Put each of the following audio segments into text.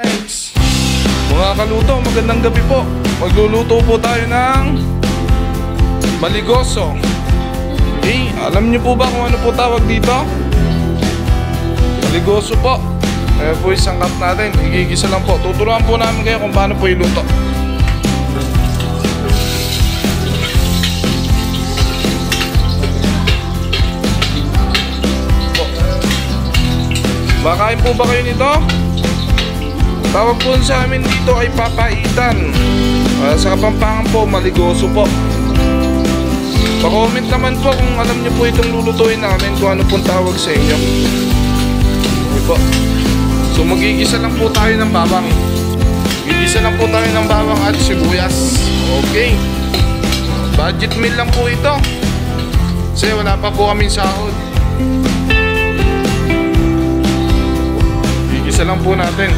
Thanks. Mga kaluto, magandang gabi po. Magluluto po tayo ng maligoso. Okay, alam niyo po ba kung ano po tawag dito? Maligoso po. Kaya po isang cup natin, igigisa lang po. Tuturuan po namin kayo kung paano po iluto. Makain po ba kayo nito? Tawag po sa amin dito ay papaitan. Sa Kapampangan po, maligoso po. Pa-comment naman po kung alam niyo po itong lulutuin namin, kung ano pong tawag sa inyo. Okay po. So magigisa lang po tayo ng bawang. Magigisa lang po tayo ng bawang at sibuyas. Okay. Budget meal lang po ito. Kasi wala pa po kaming sahod. Magigisa lang po natin.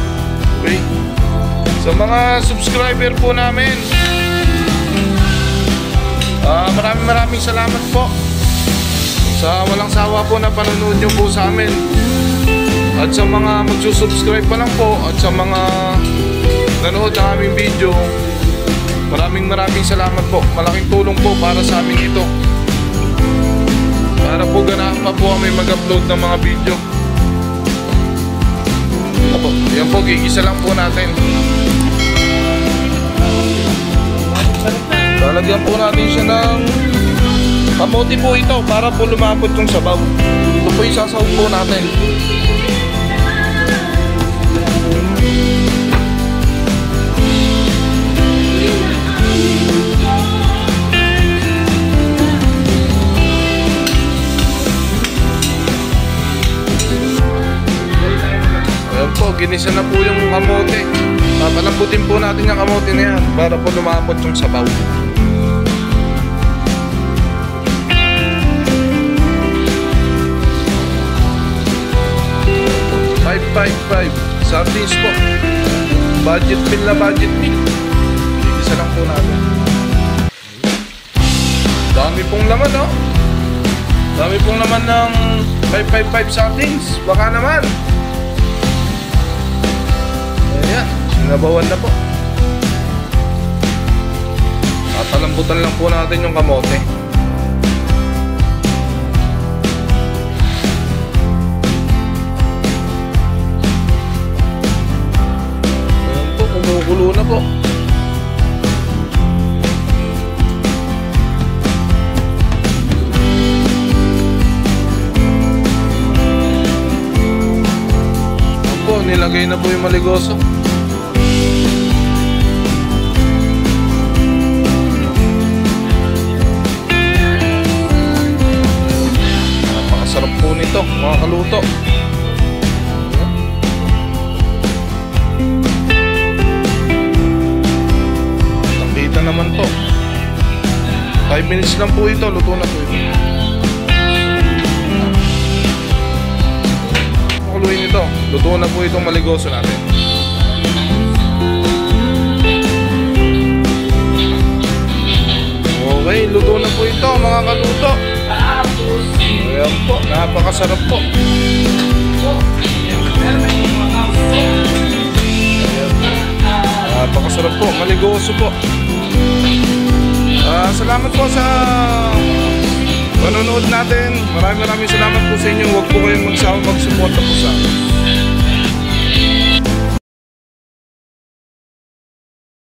Okay. Sa mga subscriber po namin, maraming salamat po sa walang sawa po na panonood nyo po sa amin. At sa mga magsusubscribe pa lang po, at sa mga nanood ng aming video, maraming salamat po. Malaking tulong po para sa amin ito, para po ganahan pa po kami mag-upload ng mga video. Yan po, gigisa lang po natin. Lalagyan po natin siya ng kamote po ito para po lumapot yung sabaw. Ito po yung sasawag po natin. Ayan po, ginisa na po yung kamote. Papalambutin po natin yung kamote na yan para po lumapot yung sabaw. 555 sardines po. Budget meal na budget meal. Isa lang po natin. Dami pong laman, no? Dami pong laman ng 555 sardines. Baka naman. Ayan, sinabawan na po. Tatalambutan lang po natin yung kamote. Kumukulo na po. Opo, nilagay na po yung maligoso. Napakasarap po nito, mga kaluto. Naman po 5 minutes lang po ito, luto na po ito. Pakuluin ito, luto na po itong maligoso natin. Okay, luto na po ito mga kaluto. Ayan po, napakasarap po. Napakasarap po, maligoso po. Salamat po sa panonood natin. Maraming salamat po sa inyo. Huwag po kayong magsawa magsuporta po sa amin.